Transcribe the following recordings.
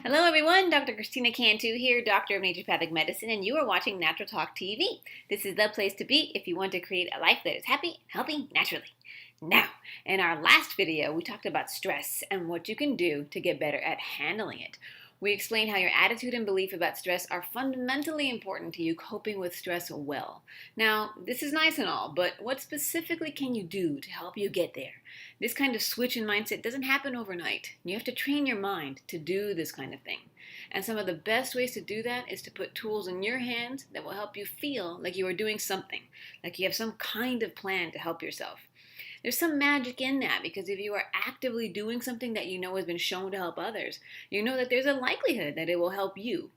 Hello everyone, Dr. Christina Cantu here, Doctor of Naturopathic Medicine, and you are watching Natural Talk TV. This is the place to be if you want to create a life that is happy, healthy, naturally. Now, in our last video, we talked about stress and what you can do to get better at handling it. We explained how your attitude and belief about stress are fundamentally important to you coping with stress well. Now, this is nice and all, but what specifically can you do to help you get there? This kind of switch in mindset doesn't happen overnight. You have to train your mind to do this kind of thing. And some of the best ways to do that is to put tools in your hands that will help you feel like you are doing something, like you have some kind of plan to help yourself. There's some magic in that because if you are actively doing something that you know has been shown to help others, you know that there's a likelihood that it will help you.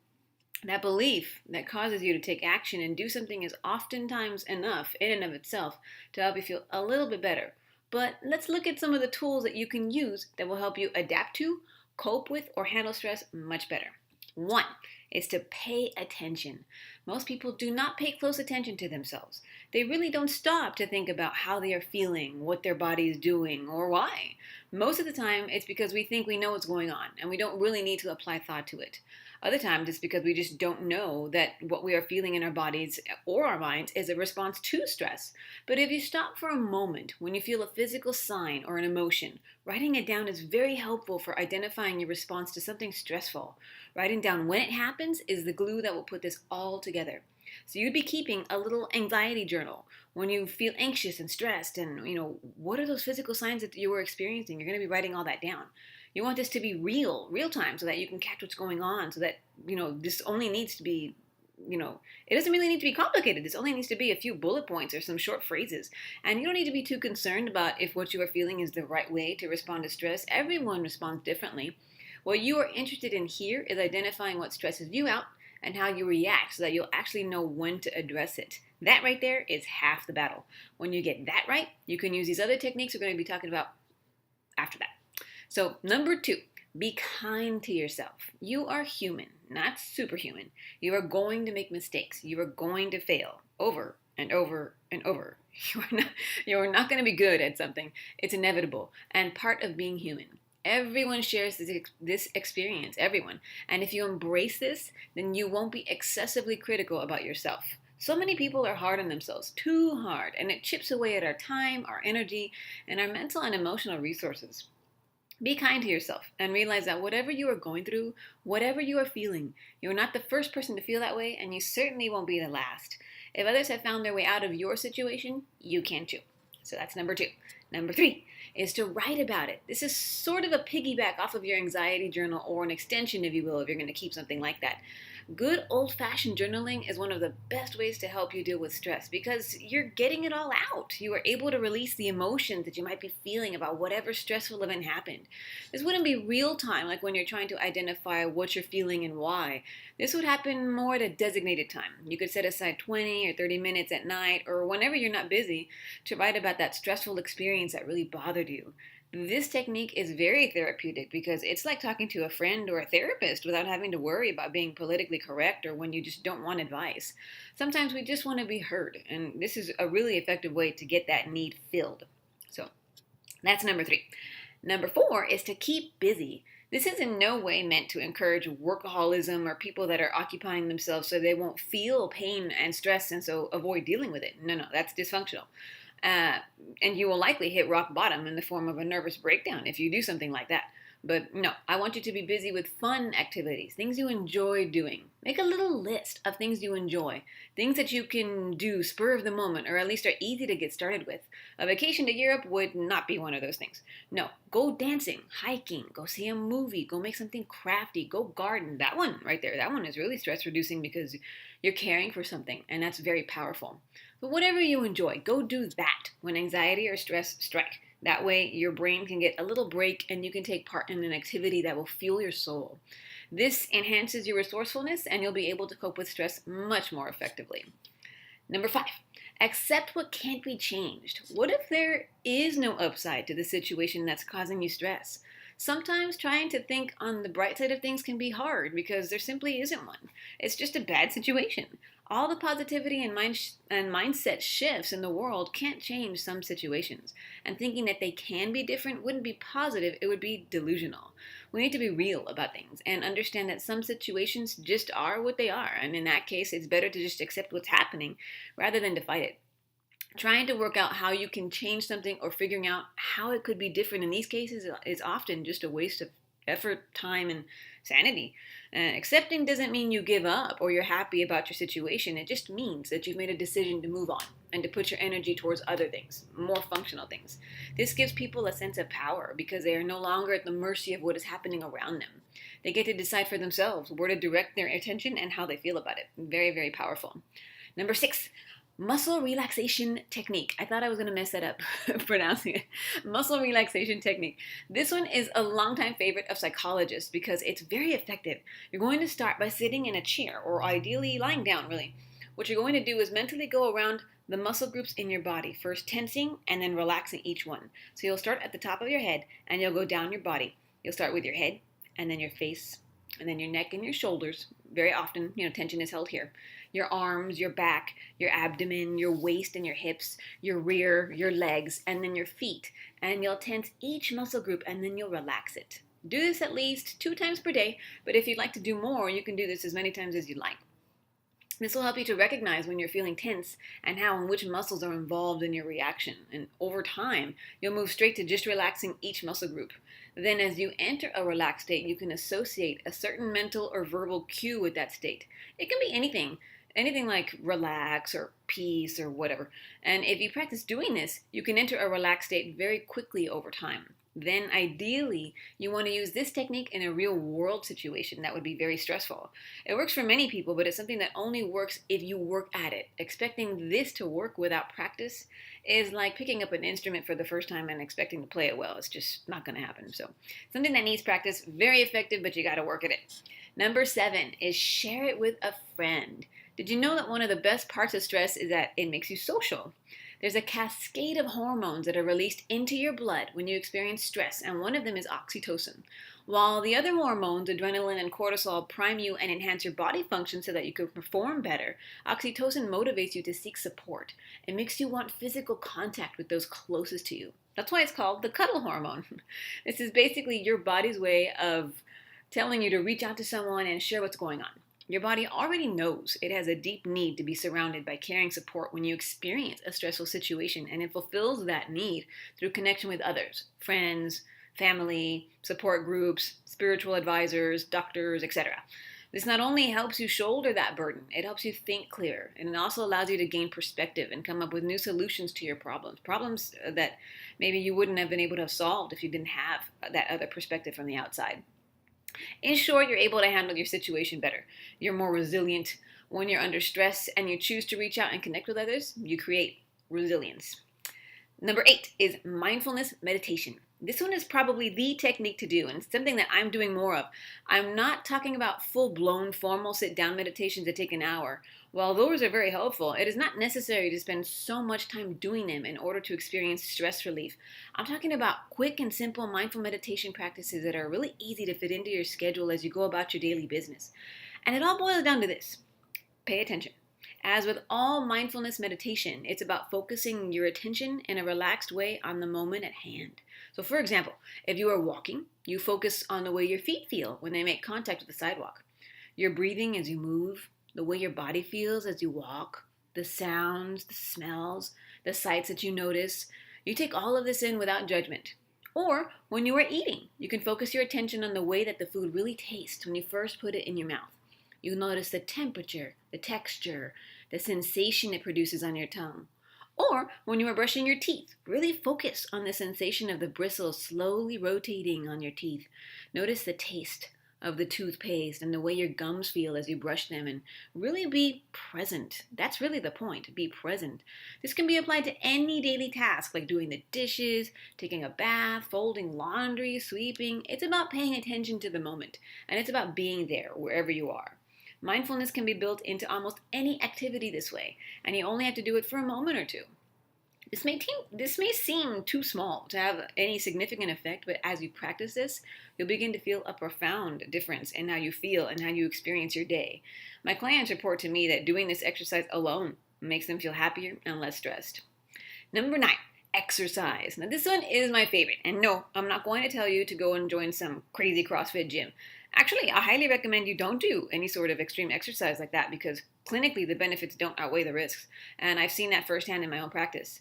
That belief that causes you to take action and do something is oftentimes enough in and of itself to help you feel a little bit better. But let's look at some of the tools that you can use that will help you adapt to, cope with, or handle stress much better. One is to pay attention. Most people do not pay close attention to themselves. They really don't stop to think about how they are feeling, what their body is doing, or why. Most of the time, it's because we think we know what's going on, and we don't really need to apply thought to it. Other times, it's because we just don't know that what we are feeling in our bodies or our minds is a response to stress. But if you stop for a moment when you feel a physical sign or an emotion, writing it down is very helpful for identifying your response to something stressful. Writing down when it happens is the glue that will put this all together. So you'd be keeping a little anxiety journal when you feel anxious and stressed and, what are those physical signs that you were experiencing? You're going to be writing all that down. You want this to be real time so that you can catch what's going on so that, this only needs to be, it doesn't really need to be complicated. This only needs to be a few bullet points or some short phrases. And you don't need to be too concerned about if what you are feeling is the right way to respond to stress. Everyone responds differently. What you are interested in here is identifying what stresses you out and how you react so that you'll actually know when to address it. That right there is half the battle. When you get that right, you can use these other techniques we're going to be talking about after that. So, number 2, be kind to yourself. You are human, not superhuman. You are going to make mistakes. You are going to fail over and over and over. You are not going to be good at something. It's inevitable and part of being human. Everyone shares this experience, everyone. And if you embrace this, then you won't be excessively critical about yourself. So many people are hard on themselves, too hard, and it chips away at our time, our energy, and our mental and emotional resources. Be kind to yourself and realize that whatever you are going through, whatever you are feeling, you're not the first person to feel that way, and you certainly won't be the last. If others have found their way out of your situation, you can too. So that's number 2. Number 3 is to write about it. This is sort of a piggyback off of your anxiety journal, or an extension, if you will, if you're going to keep something like that. Good old-fashioned journaling is one of the best ways to help you deal with stress because you're getting it all out. You are able to release the emotions that you might be feeling about whatever stressful event happened. This wouldn't be real time like when you're trying to identify what you're feeling and why. This would happen more at a designated time. You could set aside 20 or 30 minutes at night or whenever you're not busy to write about that stressful experience that really bothered you. This technique is very therapeutic because it's like talking to a friend or a therapist without having to worry about being politically correct or when you just don't want advice. Sometimes we just want to be heard, and this is a really effective way to get that need filled. So that's number 3. Number 4 is to keep busy. This is in no way meant to encourage workaholism or people that are occupying themselves so they won't feel pain and stress and so avoid dealing with it. No, that's dysfunctional. And you will likely hit rock bottom in the form of a nervous breakdown if you do something like that. But no, I want you to be busy with fun activities, things you enjoy doing. Make a little list of things you enjoy, things that you can do spur of the moment, or at least are easy to get started with. A vacation to Europe would not be one of those things. No, go dancing, hiking, go see a movie, go make something crafty, go garden. That one right there, that one is really stress reducing because you're caring for something, and that's very powerful. But whatever you enjoy, go do that when anxiety or stress strike. That way, your brain can get a little break and you can take part in an activity that will fuel your soul. This enhances your resourcefulness and you'll be able to cope with stress much more effectively. Number 5, accept what can't be changed. What if there is no upside to the situation that's causing you stress? Sometimes trying to think on the bright side of things can be hard because there simply isn't one. It's just a bad situation. All the positivity and mindset shifts in the world can't change some situations. And thinking that they can be different wouldn't be positive, it would be delusional. We need to be real about things and understand that some situations just are what they are. And in that case, it's better to just accept what's happening rather than to fight it. Trying to work out how you can change something or figuring out how it could be different in these cases is often just a waste of effort, time, and sanity. Accepting doesn't mean you give up or you're happy about your situation. It just means that you've made a decision to move on and to put your energy towards other things, more functional things. This gives people a sense of power because they are no longer at the mercy of what is happening around them. They get to decide for themselves where to direct their attention and how they feel about it. Very, very powerful. Number 6, muscle relaxation technique. I thought I was going to mess that up pronouncing it. Muscle relaxation technique. This one is a longtime favorite of psychologists because it's very effective. You're going to start by sitting in a chair or ideally lying down, really. What you're going to do is mentally go around the muscle groups in your body, first tensing and then relaxing each one. So you'll start at the top of your head and you'll go down your body. You'll start with your head and then your face and then your neck and your shoulders. Very often, tension is held here. Your arms, your back, your abdomen, your waist and your hips, your rear, your legs, and then your feet. And you'll tense each muscle group and then you'll relax it. Do this at least 2 times per day, but if you'd like to do more, you can do this as many times as you'd like. This will help you to recognize when you're feeling tense and how and which muscles are involved in your reaction. And over time, you'll move straight to just relaxing each muscle group. Then as you enter a relaxed state, you can associate a certain mental or verbal cue with that state. It can be anything like relax or peace or whatever. And if you practice doing this, you can enter a relaxed state very quickly over time. Then ideally, you want to use this technique in a real world situation that would be very stressful. It works for many people, but it's something that only works if you work at it. Expecting this to work without practice is like picking up an instrument for the first time and expecting to play it well. It's just not going to happen. So something that needs practice, very effective, but you got to work at it. Number 7 is share it with a friend. Did you know that one of the best parts of stress is that it makes you social? There's a cascade of hormones that are released into your blood when you experience stress, and one of them is oxytocin. While the other hormones, adrenaline and cortisol, prime you and enhance your body function so that you can perform better, oxytocin motivates you to seek support. It makes you want physical contact with those closest to you. That's why it's called the cuddle hormone. This is basically your body's way of telling you to reach out to someone and share what's going on. Your body already knows it has a deep need to be surrounded by caring support when you experience a stressful situation, and it fulfills that need through connection with others, friends, family, support groups, spiritual advisors, doctors, etc. This not only helps you shoulder that burden, it helps you think clearer, and it also allows you to gain perspective and come up with new solutions to your problems that maybe you wouldn't have been able to have solved if you didn't have that other perspective from the outside. In short, you're able to handle your situation better. You're more resilient. When you're under stress and you choose to reach out and connect with others, you create resilience. Number 8 is mindfulness meditation. This one is probably the technique to do, and it's something that I'm doing more of. I'm not talking about full-blown formal sit-down meditations that take an hour. While those are very helpful, it is not necessary to spend so much time doing them in order to experience stress relief. I'm talking about quick and simple mindful meditation practices that are really easy to fit into your schedule as you go about your daily business. And it all boils down to this: pay attention. As with all mindfulness meditation, it's about focusing your attention in a relaxed way on the moment at hand. So for example, if you are walking, you focus on the way your feet feel when they make contact with the sidewalk. Your breathing as you move, the way your body feels as you walk, the sounds, the smells, the sights that you notice. You take all of this in without judgment. Or when you are eating, you can focus your attention on the way that the food really tastes when you first put it in your mouth. You notice the temperature, the texture, the sensation it produces on your tongue. Or when you are brushing your teeth, really focus on the sensation of the bristles slowly rotating on your teeth. Notice the taste of the toothpaste and the way your gums feel as you brush them, and really be present. That's really the point, be present. This can be applied to any daily task like doing the dishes, taking a bath, folding laundry, sweeping. It's about paying attention to the moment, and it's about being there wherever you are. Mindfulness can be built into almost any activity this way, and you only have to do it for a moment or two. This may seem too small to have any significant effect, but as you practice this, you'll begin to feel a profound difference in how you feel and how you experience your day. My clients report to me that doing this exercise alone makes them feel happier and less stressed. Number 9, exercise. Now, this one is my favorite. And no, I'm not going to tell you to go and join some crazy CrossFit gym. Actually, I highly recommend you don't do any sort of extreme exercise like that because clinically the benefits don't outweigh the risks. And I've seen that firsthand in my own practice.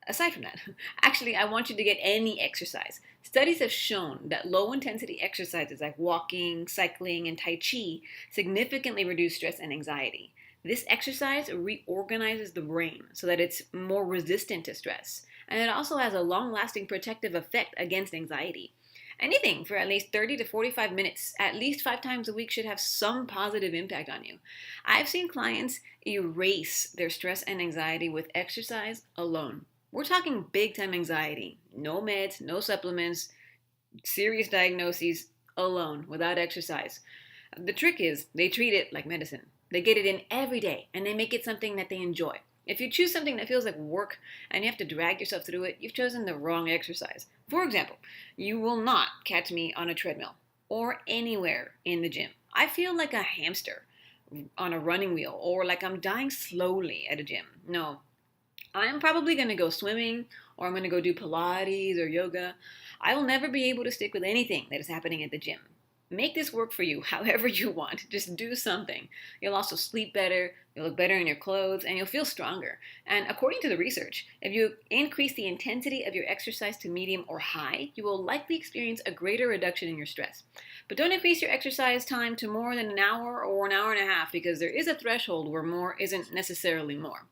Aside from that, actually, I want you to get any exercise. Studies have shown that low intensity exercises like walking, cycling, and Tai Chi significantly reduce stress and anxiety. This exercise reorganizes the brain so that it's more resistant to stress, and it also has a long-lasting protective effect against anxiety. Anything for at least 30 to 45 minutes, at least 5 times a week, should have some positive impact on you. I've seen clients erase their stress and anxiety with exercise alone. We're talking big time anxiety, no meds, no supplements, serious diagnoses, alone, without exercise. The trick is they treat it like medicine. They get it in every day and they make it something that they enjoy. If you choose something that feels like work and you have to drag yourself through it, you've chosen the wrong exercise. For example, you will not catch me on a treadmill or anywhere in the gym. I feel like a hamster on a running wheel or like I'm dying slowly at a gym. No, I'm probably going to go swimming or I'm going to go do Pilates or yoga. I will never be able to stick with anything that is happening at the gym. Make this work for you however you want. Just do something. You'll also sleep better, you'll look better in your clothes, and you'll feel stronger. And according to the research, if you increase the intensity of your exercise to medium or high, you will likely experience a greater reduction in your stress. But don't increase your exercise time to more than an hour or an hour and a half because there is a threshold where more isn't necessarily more.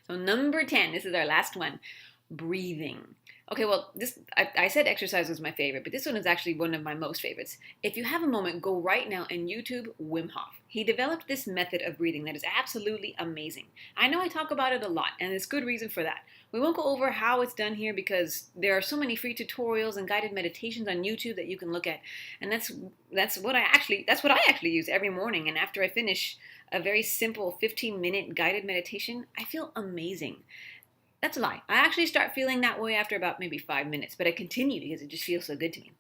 So number 10, this is our last one, breathing. Okay, well, I said exercise was my favorite, but this one is actually one of my most favorites. If you have a moment, go right now and YouTube Wim Hof. He developed this method of breathing that is absolutely amazing. I know I talk about it a lot, and there's good reason for that. We won't go over how it's done here because there are so many free tutorials and guided meditations on YouTube that you can look at, and that's what I actually use every morning. And after I finish a very simple 15-minute guided meditation, I feel amazing. That's a lie. I actually start feeling that way after about maybe 5 minutes, but I continue because it just feels so good to me.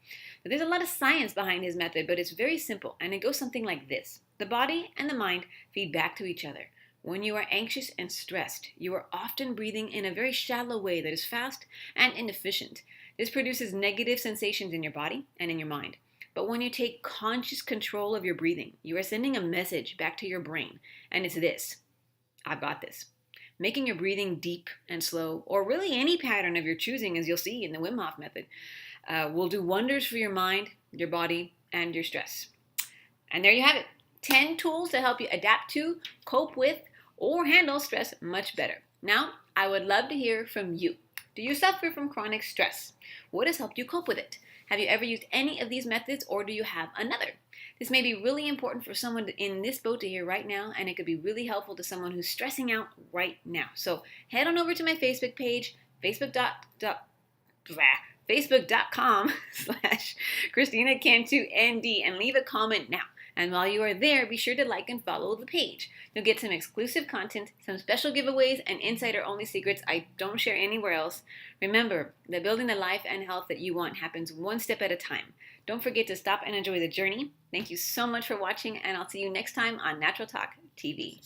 So there's a lot of science behind his method, but it's very simple, and it goes something like this. The body and the mind feed back to each other. When you are anxious and stressed, you are often breathing in a very shallow way that is fast and inefficient. This produces negative sensations in your body and in your mind. But when you take conscious control of your breathing, you are sending a message back to your brain, and it's this: I've got this. Making your breathing deep and slow, or really any pattern of your choosing, as you'll see in the Wim Hof method, will do wonders for your mind, your body, and your stress. And there you have it. 10 tools to help you adapt to, cope with, or handle stress much better. Now, I would love to hear from you. Do you suffer from chronic stress? What has helped you cope with it? Have you ever used any of these methods, or do you have another? This may be really important for someone in this boat to hear right now, and it could be really helpful to someone who's stressing out right now. So head on over to my Facebook page, facebook.com/ChristinaCantu-ND, and leave a comment now. And while you are there, be sure to like and follow the page. You'll get some exclusive content, some special giveaways, and insider-only secrets I don't share anywhere else. Remember that building the life and health that you want happens one step at a time. Don't forget to stop and enjoy the journey. Thank you so much for watching, and I'll see you next time on Natural Talk TV.